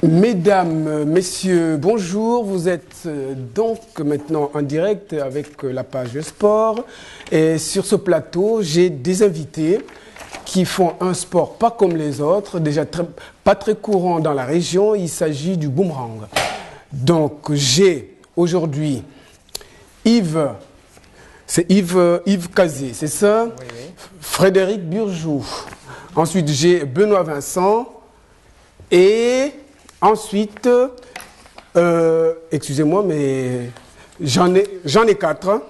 Mesdames, messieurs, bonjour. Vous êtes donc maintenant en direct avec la page sport. Et sur ce plateau, j'ai des invités qui font un sport pas comme les autres, déjà pas très courant dans la région. Il s'agit du boomerang. Donc j'ai aujourd'hui Yves Cazé, c'est ça? Oui, oui. Frédéric Burjou. Ensuite, j'ai Benoît Vincent. Et ensuite, excusez-moi, mais j'en ai 4.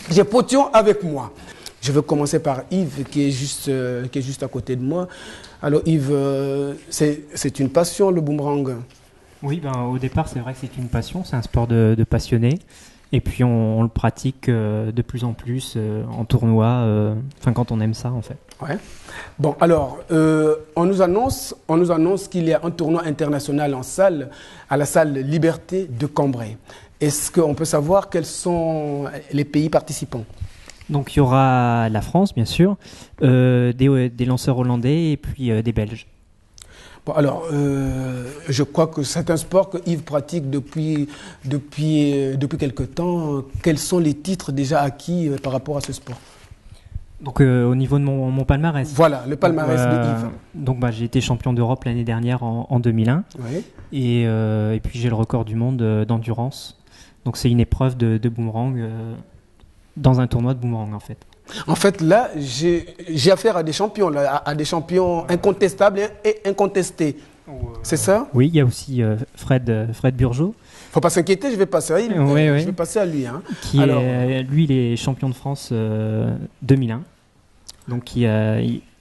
J'ai Potion avec moi. Je vais commencer par Yves, qui est juste à côté de moi. Alors Yves, c'est une passion, le boomerang? Oui, au départ, c'est vrai que c'est une passion, c'est un sport de passionné. Et puis on le pratique de plus en plus en tournoi, quand on aime ça en fait. Ouais. Bon, alors, on nous annonce qu'il y a un tournoi international en salle, à la salle Liberté de Cambrai. Est-ce qu'on peut savoir quels sont les pays participants? Donc il y aura la France, bien sûr, des lanceurs hollandais et puis des Belges. Bon, alors, je crois que c'est un sport que Yves pratique depuis quelque temps. Quels sont les titres déjà acquis par rapport à ce sport? Donc au niveau de mon palmarès. Voilà, le palmarès de Yves. Donc j'ai été champion d'Europe l'année dernière en 2001. Oui. Et puis j'ai le record du monde d'endurance. Donc c'est une épreuve de boomerang dans un tournoi de boomerang en fait. En fait, là, j'ai affaire à des champions, à des champions incontestables et incontestés. C'est ça? Oui, il y a aussi Fred Burjot. Faut pas s'inquiéter, je vais passer à lui. Oui. Je vais passer à lui. Hein. Lui, il est champion de France 2001. Donc,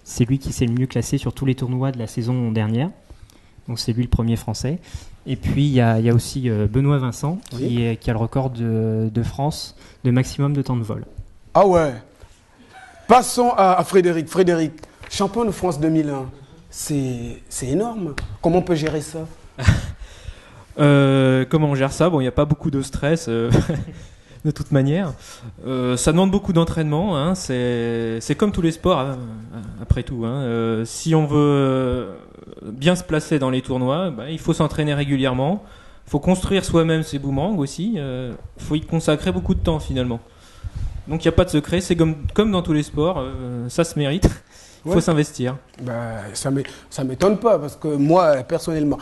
c'est lui qui s'est le mieux classé sur tous les tournois de la saison dernière. Donc, c'est lui le premier français. Et puis, il y a aussi Benoît Vincent, qui a le record de France de maximum de temps de vol. Ah ouais. Passons à Frédéric. Frédéric, champion de France 2001, c'est énorme. Comment on peut gérer ça? Comment on gère ça? Bon, il n'y a pas beaucoup de stress de toute manière. Ça demande beaucoup d'entraînement. Hein. C'est comme tous les sports, hein, après tout. Hein. Si on veut bien se placer dans les tournois, il faut s'entraîner régulièrement. Il faut construire soi-même ses boomerangs aussi. Il faut y consacrer beaucoup de temps finalement. Donc il n'y a pas de secret, c'est comme dans tous les sports, ça se mérite, il faut s'investir. Ça m'étonne pas, parce que moi, personnellement...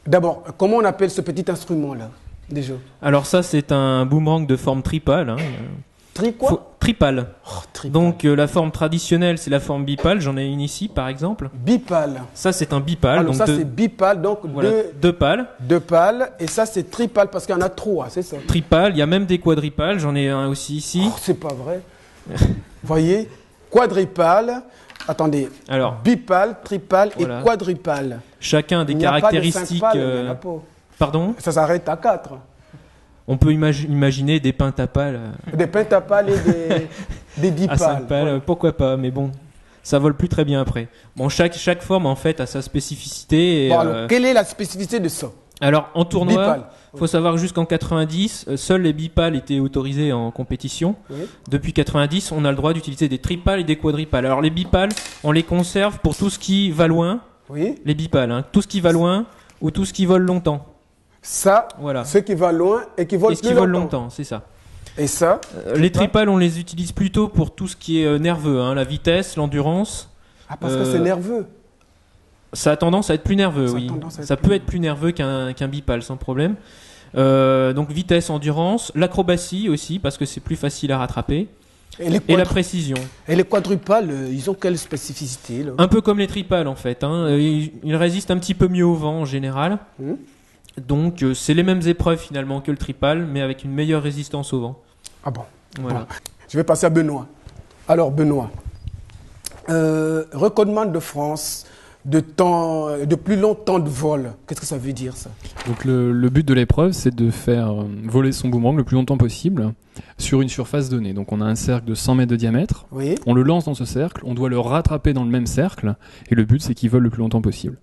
D'abord, comment on appelle ce petit instrument-là, déjà? Alors ça, c'est un boomerang de forme tripale. Hein. Tripale. Oh, tripale. Donc la forme traditionnelle, c'est la forme bipale, j'en ai une ici par exemple. Bipale. Ça, c'est un bipale. Alors donc c'est bipale, donc voilà, deux pales. Deux pales, et ça c'est tripale, parce qu'il y en a trois, c'est ça? Tripale, il y a même des quadripales, j'en ai un aussi ici. Oh, c'est pas vrai. Voyez, quadripale, attendez, alors, bipale, tripale et quadripale. Chacun a des caractéristiques... Pardon? Ça s'arrête à 4. On peut imaginer des pentapales. Des pentapales et des dipales. À 5 pales, pourquoi pas, mais bon, ça vole plus très bien après. Bon, chaque forme, en fait, a sa spécificité. Et, alors, quelle est la spécificité de ça? Alors, en tournoi, il faut savoir que jusqu'en 90, seuls les bipales étaient autorisés en compétition. Oui. Depuis 90, on a le droit d'utiliser des tripales et des quadripales. Alors, les bipales, on les conserve pour tout ce qui va loin. Oui. Les bipales, hein, tout ce qui va loin ou tout ce qui vole longtemps. Ça, voilà. Ce qui va loin et qui vole plus longtemps, c'est ça. Et ça les tripales, on les utilise plutôt pour tout ce qui est nerveux, hein, la vitesse, l'endurance. Ah, parce que c'est nerveux. Ça a tendance à être plus nerveux, oui. Ça peut être plus nerveux qu'un bipale, sans problème. Donc vitesse, endurance, l'acrobatie aussi, parce que c'est plus facile à rattraper. Et la précision. Et les quadrupales, ils ont quelle spécificité là? Un peu comme les tripales en fait. Hein. Ils résistent un petit peu mieux au vent en général. Donc c'est les mêmes épreuves finalement que le tripale, mais avec une meilleure résistance au vent. Ah bon? Voilà. Bon. Je vais passer à Benoît. Alors Benoît, recordman de France de plus long temps de vol. Qu'est-ce que ça veut dire ça? Donc le but de l'épreuve, c'est de faire voler son boomerang le plus longtemps possible sur une surface donnée. Donc on a un cercle de 100 mètres de diamètre, on le lance dans ce cercle, on doit le rattraper dans le même cercle, et le but c'est qu'il vole le plus longtemps possible.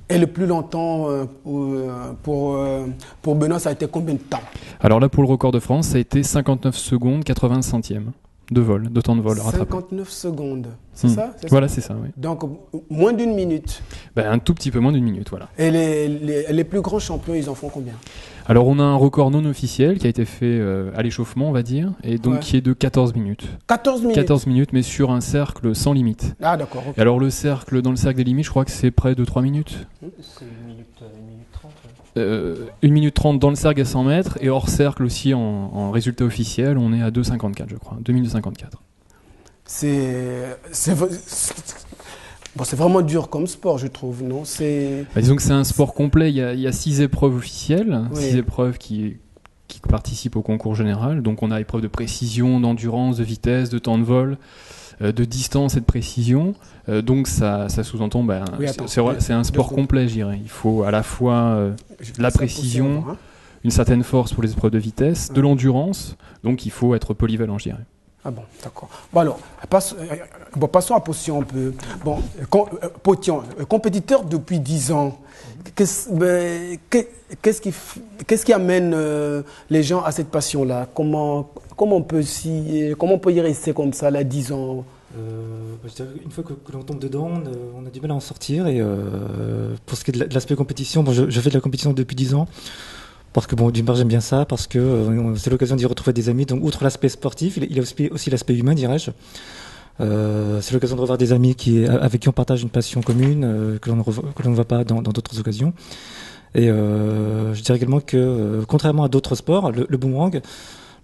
Et le plus longtemps pour Benoît, ça a été combien de temps? Alors là, pour le record de France, ça a été 59 secondes 80 centièmes de temps de vol rattrapé. 59 secondes, c'est ça? Voilà, c'est ça, oui. Donc, moins d'une minute. Un tout petit peu moins d'une minute, voilà. Et les plus grands champions, ils en font combien? Alors on a un record non officiel qui a été fait à l'échauffement, on va dire, et donc qui est de 14 minutes. 14 minutes 14 minutes, mais sur un cercle sans limite. Ah d'accord. Okay. Et alors dans le cercle des limites, je crois que c'est près de 3 minutes. C'est 1 minute 30. 1 minute 30 dans le cercle à 100 mètres, et hors cercle aussi en résultat officiel, on est à 2,54 je crois, 2 minutes 54. Bon, c'est vraiment dur comme sport, je trouve, non? Disons que c'est un sport complet, il y a 6 épreuves officielles, 6 épreuves qui participent au concours général. Donc on a épreuve de précision, d'endurance, de vitesse, de temps de vol, de distance et de précision. Donc ça sous-entend, c'est un sport complet, je dirais. Il faut à la fois la précision, une certaine force pour les épreuves de vitesse, de l'endurance, donc il faut être polyvalent, je dirais. Ah bon, d'accord. Bon alors, passons à Potion un peu. Bon, Potion, compétiteur depuis 10 ans, qu'est-ce qui amène les gens à cette passion-là? Comment on peut y rester comme ça, là, 10 ans? Une fois que l'on tombe dedans, on a du mal à en sortir. Et pour ce qui est de l'aspect compétition, je fais de la compétition depuis 10 ans. Parce que d'une part j'aime bien ça, parce que c'est l'occasion d'y retrouver des amis. Donc outre l'aspect sportif, il y a aussi l'aspect humain, dirais-je. C'est l'occasion de revoir des amis avec qui on partage une passion commune, que l'on ne voit pas dans d'autres occasions. Et je dirais également que contrairement à d'autres sports, le boomerang,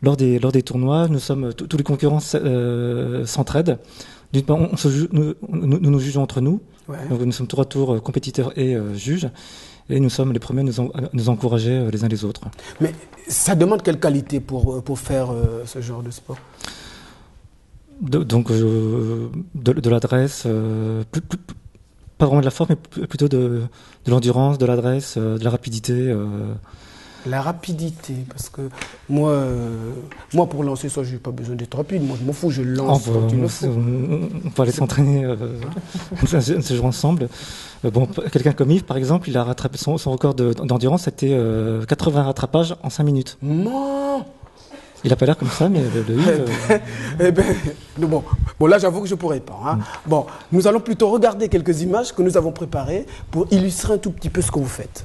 lors des tournois, tous les concurrents s'entraident. D'une part, nous nous jugeons entre nous. Ouais. Donc nous sommes tour à tour compétiteurs et juges. Et nous sommes les premiers à nous encourager les uns les autres. Mais ça demande quelle qualité pour faire ce genre de sport? De l'adresse, pas vraiment de la force, mais plutôt de l'endurance, de l'adresse, de la rapidité. La rapidité, parce que moi pour lancer ça, je n'ai pas besoin d'être rapide. Moi, je m'en fous, je lance. On peut aller s'entraîner ce jour ensemble. Quelqu'un comme Yves, par exemple, il a rattrapé son record d'endurance, c'était 80 rattrapages en 5 minutes. Non. Il n'a pas l'air comme ça, mais Yves... Bon, là, j'avoue que je ne pourrais pas. Hein. Bon, nous allons plutôt regarder quelques images que nous avons préparées pour illustrer un tout petit peu ce que vous faites.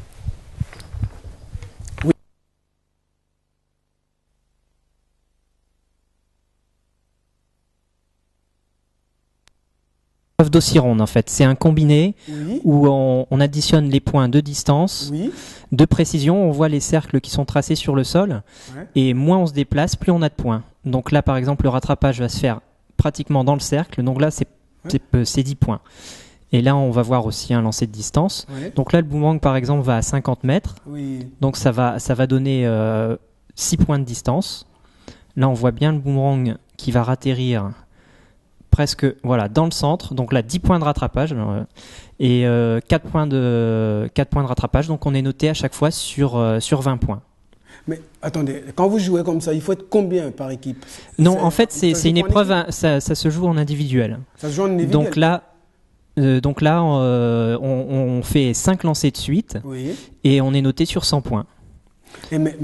D'Ossironde en fait, c'est un combiné où on additionne les points de distance, de précision, on voit les cercles qui sont tracés sur le sol et moins on se déplace, plus on a de points. Donc là par exemple le rattrapage va se faire pratiquement dans le cercle, donc là c'est 10 points. Et là on va voir aussi un lancer de distance. Donc là le boomerang par exemple va à 50 mètres, donc ça va donner 6 points de distance. Là on voit bien le boomerang qui va ratterrir presque dans le centre, donc là 10 points de rattrapage et 4 points de rattrapage, donc on est noté à chaque fois sur 20 points. Mais attendez, quand vous jouez comme ça, il faut être combien par équipe? Non, en fait c'est une épreuve, ça se joue en individuel. Ça se joue en individuel. Donc là on fait 5 lancers de suite et on est noté sur 100 points. Mais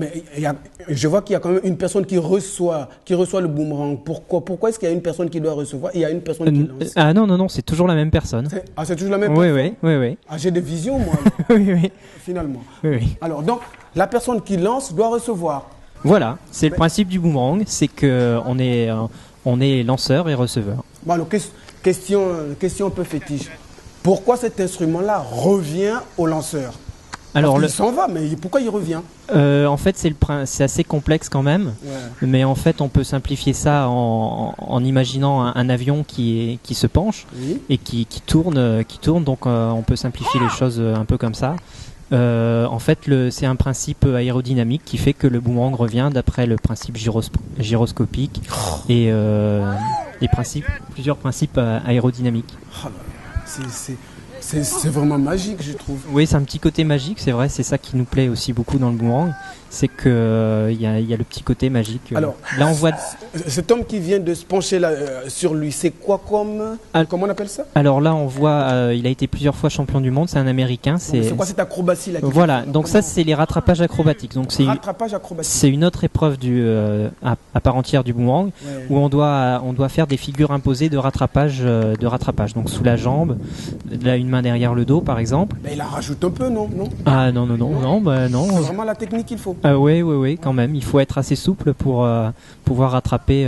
je vois qu'il y a quand même une personne qui reçoit le boomerang. Pourquoi est-ce qu'il y a une personne qui doit recevoir et il y a une personne qui lance? Ah non, c'est toujours la même personne. C'est toujours la même personne? Oui. Ah, j'ai des visions, moi. Oui. Finalement. Oui. Alors, donc, la personne qui lance doit recevoir. Voilà, c'est le principe du boomerang, c'est qu'on est lanceur et receveur. Bon, alors, question un peu fétiche. Pourquoi cet instrument-là revient au lanceur? Alors il s'en va, mais pourquoi il revient? En fait, c'est assez complexe quand même. Mais en fait, on peut simplifier ça en imaginant un avion qui se penche et qui tourne. Donc, on peut simplifier les choses un peu comme ça. En fait, c'est un principe aérodynamique qui fait que le boomerang revient d'après le principe gyroscopique et plusieurs principes aérodynamiques. C'est vraiment magique, je trouve. Oui, c'est un petit côté magique, c'est vrai, c'est ça qui nous plaît aussi beaucoup dans le boomerang, c'est que y a le petit côté magique. Alors, là on voit cet homme qui vient de se pencher là, sur lui, c'est quoi comment on appelle ça? Alors là on voit, il a été plusieurs fois champion du monde, c'est un Américain. C'est quoi cette acrobatie là? Voilà, donc ça c'est les rattrapages acrobatiques. Donc c'est une autre épreuve à part entière du boomerang où on doit faire des figures imposées de rattrapage, donc sous la jambe, là une main derrière le dos, par exemple. Mais il la rajoute un peu, non? Ah non. C'est vraiment la technique qu'il faut. Oui, quand même. Il faut être assez souple pour pouvoir rattraper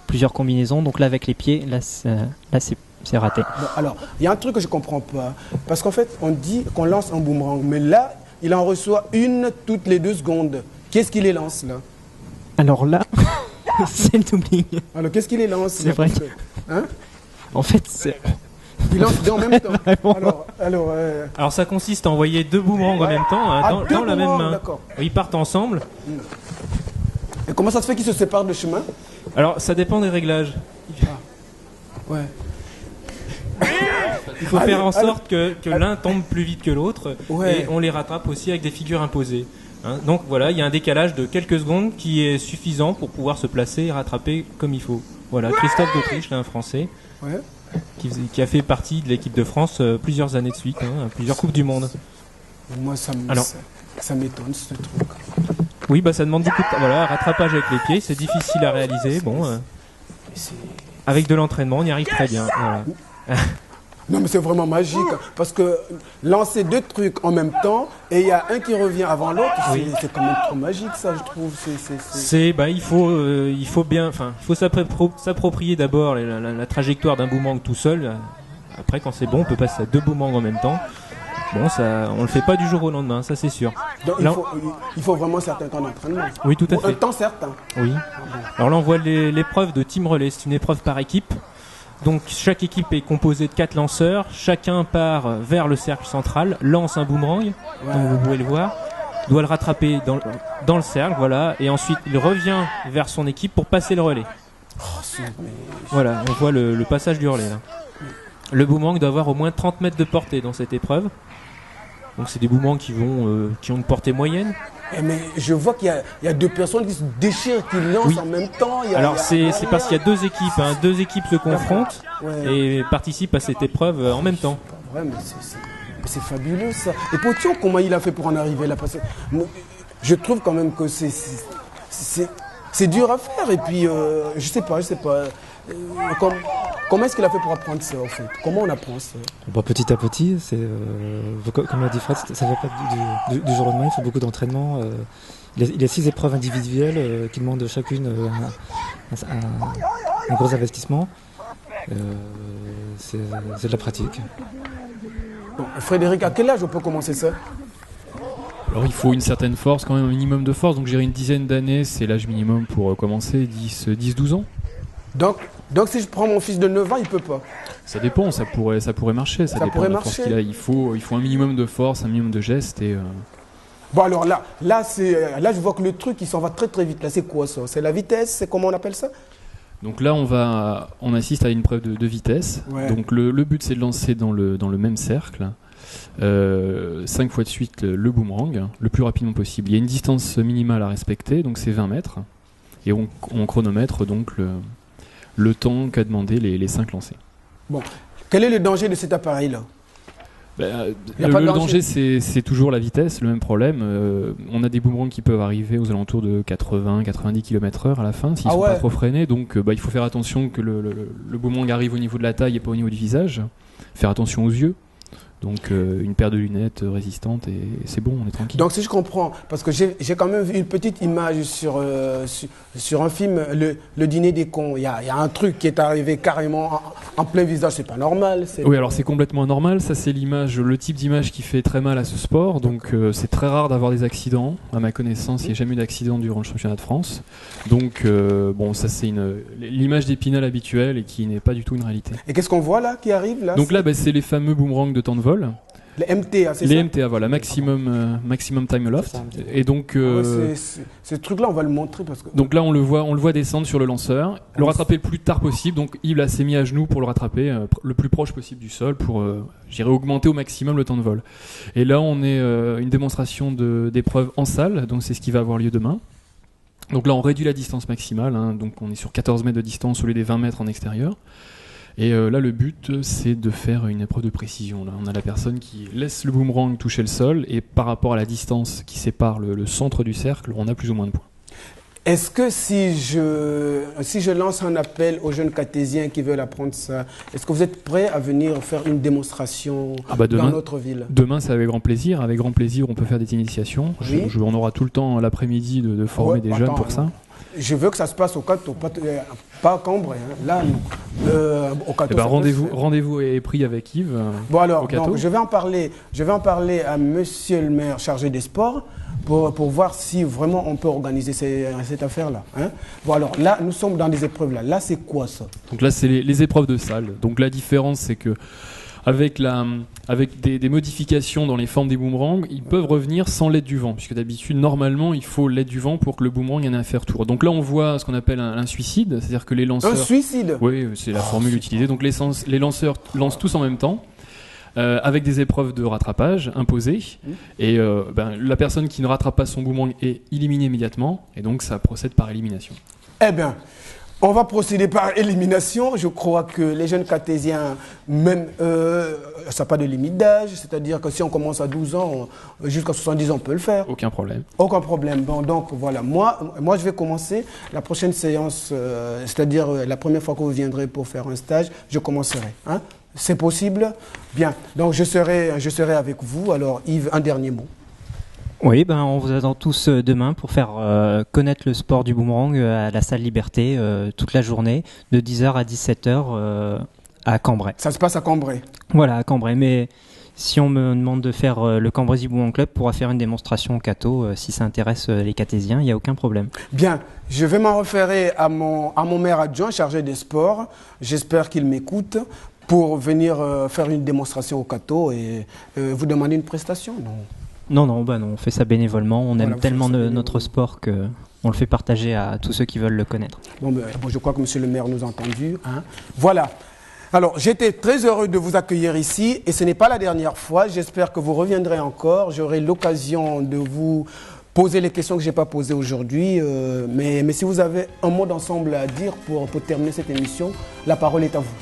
plusieurs combinaisons. Donc là, avec les pieds, c'est raté. Bon, alors, il y a un truc que je comprends pas. Parce qu'en fait, on dit qu'on lance un boomerang, mais là, il en reçoit une toutes les 2 secondes. Qu'est-ce qu'il les lance, là? Alors là, c'est le doubling. Alors, qu'est-ce qu'il les lance? C'est vrai. Hein? En fait, c'est... Il lance 2 en même temps. Alors ça consiste à envoyer 2 boomerangs en même temps, hein, dans la même main. D'accord. Ils partent ensemble. Et comment ça se fait qu'ils se séparent de chemin? Alors ça dépend des réglages. Ouais. Il faut faire en sorte que l'un tombe plus vite que l'autre, Ouais. et on les rattrape aussi avec des figures imposées. Hein. Donc voilà, il y a un décalage de quelques secondes qui est suffisant pour pouvoir se placer et rattraper comme il faut. Voilà, Christophe d'Autriche, là, un Français, Ouais. qui a fait partie de l'équipe de France plusieurs années de suite, hein, plusieurs Coupes du Monde. Moi, ça m'étonne, ce truc. Oui, bah ça demande beaucoup de rattrapage avec les pieds, c'est difficile à réaliser. Avec de l'entraînement, on y arrive très bien. Voilà. Non, mais c'est vraiment magique, parce que lancer 2 trucs en même temps, et il y a un qui revient avant l'autre, c'est quand même trop magique, ça, je trouve. Il faut s'approprier d'abord la trajectoire d'un boomerang tout seul. Après, quand c'est bon, on peut passer à 2 boomerangs en même temps. Bon, ça, on le fait pas du jour au lendemain, ça c'est sûr. Donc, il faut vraiment un certain temps d'entraînement. Oui, tout à fait. Un temps certain. Oui. Alors là, on voit l'épreuve de team relay. C'est une épreuve par équipe. Donc chaque équipe est composée de 4 lanceurs. Chacun part vers le cercle central, lance un boomerang, comme vous pouvez le voir, doit le rattraper dans le cercle, voilà, et ensuite il revient vers son équipe pour passer le relais. Voilà, on voit le passage du relais là. Le boomerang doit avoir au moins 30 mètres de portée dans cette épreuve. Donc c'est des boomerangs qui ont une portée moyenne. Mais je vois qu'il y a 2 personnes qui se déchirent, qui lancent en même temps. Alors c'est parce qu'il y a 2 équipes. 2 équipes se confrontent et participent à cette épreuve en même temps. Ouais, mais c'est fabuleux ça. Et Potion, comment il a fait pour en arriver là? Parce que je trouve quand même que c'est dur à faire. Et puis, je sais pas. Comment est-ce qu'il a fait pour apprendre ça, en fait? Comment on apprend ça? Petit à petit, comme l'a dit Fred, ça ne va pas du jour au lendemain, il faut beaucoup d'entraînement. Il y a 6 épreuves individuelles qui demandent chacune un gros investissement. C'est de la pratique. Bon, Frédéric, à quel âge on peut commencer ça? Alors il faut une certaine force, quand même un minimum de force, donc je dirais une dizaine d'années, c'est l'âge minimum pour commencer, 10-12 ans. Donc si je prends mon fils de 9 ans, il peut pas? Ça dépend, ça pourrait marcher, ça dépend de la force qu'il a. Il faut un minimum de force, un minimum de geste et... Bon alors là je vois que le truc il s'en va très très vite. Là c'est quoi ça? C'est la vitesse? C'est comment on appelle ça? Donc là on assiste à une preuve de vitesse. Ouais. Donc le but c'est de lancer dans le même cercle 5 fois de suite le boomerang le plus rapidement possible. Il y a une distance minimale à respecter, donc c'est 20 mètres. Et on chronomètre donc le temps qu'a demandé les 5 lancers. Bon, quel est le danger de cet appareil-là? Le danger, c'est toujours la vitesse, le même problème. On a des boomerangs qui peuvent arriver aux alentours de 80-90 km/h à la fin, s'ils ne sont pas trop freinés. Donc il faut faire attention que le boomerang arrive au niveau de la taille et pas au niveau du visage. Faire attention aux yeux. Donc une paire de lunettes résistantes et c'est bon, on est tranquille. Donc si je comprends, parce que j'ai quand même vu une petite image sur un film, le dîner des cons. Il y a un truc qui est arrivé carrément en plein visage, c'est pas normal. Oui, alors c'est complètement anormal, ça c'est le type d'image qui fait très mal à ce sport, donc c'est très rare d'avoir des accidents. À ma connaissance, il n'y a jamais eu d'accident durant le championnat de France. Donc ça c'est l'image d'Épinal habituelle et qui n'est pas du tout une réalité. Et qu'est-ce qu'on voit là, qui arrive là? Donc là, c'est les fameux boomerangs de temps de vol. Les MTA, c'est ça? Les MTA, voilà, maximum time aloft. Et donc, ce truc-là, on va le montrer parce que. Donc là, on le voit descendre sur le lanceur, le rattraper le plus tard possible. Donc Yves s'est mis à genoux pour le rattraper le plus proche possible du sol pour, augmenter au maximum le temps de vol. Et là, on est une démonstration d'épreuve en salle, donc c'est ce qui va avoir lieu demain. Donc là, on réduit la distance maximale, hein, donc on est sur 14 mètres de distance au lieu des 20 mètres en extérieur. Et là, le but, c'est de faire une épreuve de précision. Là, on a la personne qui laisse le boomerang toucher le sol, et par rapport à la distance qui sépare le centre du cercle, on a plus ou moins de points. Est-ce que si je lance un appel aux jeunes cartésiens qui veulent apprendre ça, est-ce que vous êtes prêts à venir faire une démonstration dans notre ville? Demain, c'est avec grand plaisir. Avec grand plaisir, on peut faire des initiations. Oui. On aura tout le temps l'après-midi de former des jeunes pour ça. Je veux que ça se passe au Cateau, pas à Cambrai. Hein. Là, au Cateau. Rendez-vous est pris avec Yves. Bon alors, donc, je vais en parler à Monsieur le maire chargé des sports pour voir si vraiment on peut organiser cette affaire-là. Hein. Bon alors, là, nous sommes dans des épreuves là. Là, c'est quoi ça? Donc là, c'est les épreuves de salle. Donc la différence, c'est que avec des modifications dans les formes des boomerangs, ils peuvent revenir sans l'aide du vent, puisque d'habitude, normalement, il faut l'aide du vent pour que le boomerang ait un faire tour. Donc là, on voit ce qu'on appelle un suicide, c'est-à-dire que les lanceurs... Un suicide? Oui, c'est la formule utilisée. Donc les lanceurs lancent tous en même temps, avec des épreuves de rattrapage imposées, et la personne qui ne rattrape pas son boomerang est éliminée immédiatement, et donc ça procède par élimination. Eh bien, on va procéder par élimination. Je crois que les jeunes cartésiens, même, ça n'a pas de limite d'âge. C'est-à-dire que si on commence à 12 ans, jusqu'à 70 ans, on peut le faire. Aucun problème. Aucun problème. Bon, donc voilà, moi, je vais commencer la prochaine séance, c'est-à-dire la première fois que vous viendrez pour faire un stage, je commencerai. Hein? C'est possible? Bien. Donc je serai avec vous. Alors Yves, un dernier mot. Oui, on vous attend tous demain pour faire connaître le sport du boomerang à la salle Liberté toute la journée, de 10h à 17h à Cambrai. Ça se passe à Cambrai? Voilà, à Cambrai. Mais si on me demande de faire le Cambrésis Boomerang Club, pourra faire une démonstration au Cateau si ça intéresse les Catésiens, il n'y a aucun problème. Bien, je vais m'en référer à mon maire adjoint chargé des sports. J'espère qu'il m'écoute pour venir faire une démonstration au Cateau et vous demander une prestation, non? Non, on fait ça bénévolement. On aime tellement notre sport qu'on le fait partager à tous ceux qui veulent le connaître. Bon, je crois que monsieur le maire nous a entendu. Hein. Voilà. Alors, j'étais très heureux de vous accueillir ici et ce n'est pas la dernière fois. J'espère que vous reviendrez encore. J'aurai l'occasion de vous poser les questions que je n'ai pas posées aujourd'hui. Mais si vous avez un mot d'ensemble à dire pour terminer cette émission, la parole est à vous.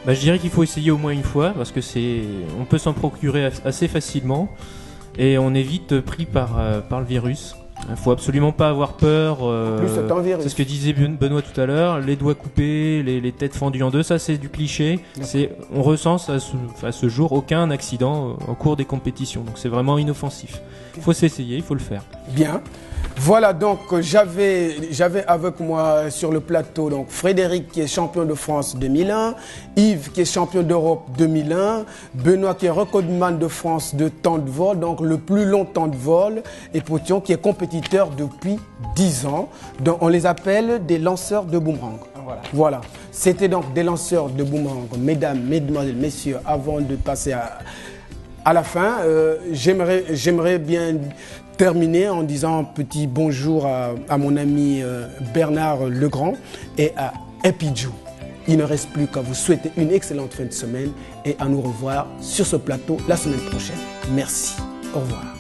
Je dirais qu'il faut essayer au moins une fois parce que on peut s'en procurer assez facilement. Et on est vite pris par le virus. Il ne faut absolument pas avoir peur. C'est ce que disait Benoît tout à l'heure. Les doigts coupés, les têtes fendues en deux, ça c'est du cliché. On recense à ce jour aucun accident au cours des compétitions. Donc c'est vraiment inoffensif. Il faut s'essayer, il faut le faire. Bien. Voilà, donc j'avais avec moi sur le plateau donc Frédéric qui est champion de France 2001, Yves qui est champion d'Europe 2001, Benoît qui est recordman de France de temps de vol, donc le plus long temps de vol, et Potion qui est compétiteur depuis 10 ans. Donc on les appelle des lanceurs de boomerang. Voilà. C'était donc des lanceurs de boomerang. Mesdames, mesdemoiselles, messieurs, avant de passer à la fin, j'aimerais bien terminer en disant un petit bonjour à mon ami Bernard Legrand et à Epidjou. Il ne reste plus qu'à vous souhaiter une excellente fin de semaine et à nous revoir sur ce plateau la semaine prochaine. Merci. Au revoir.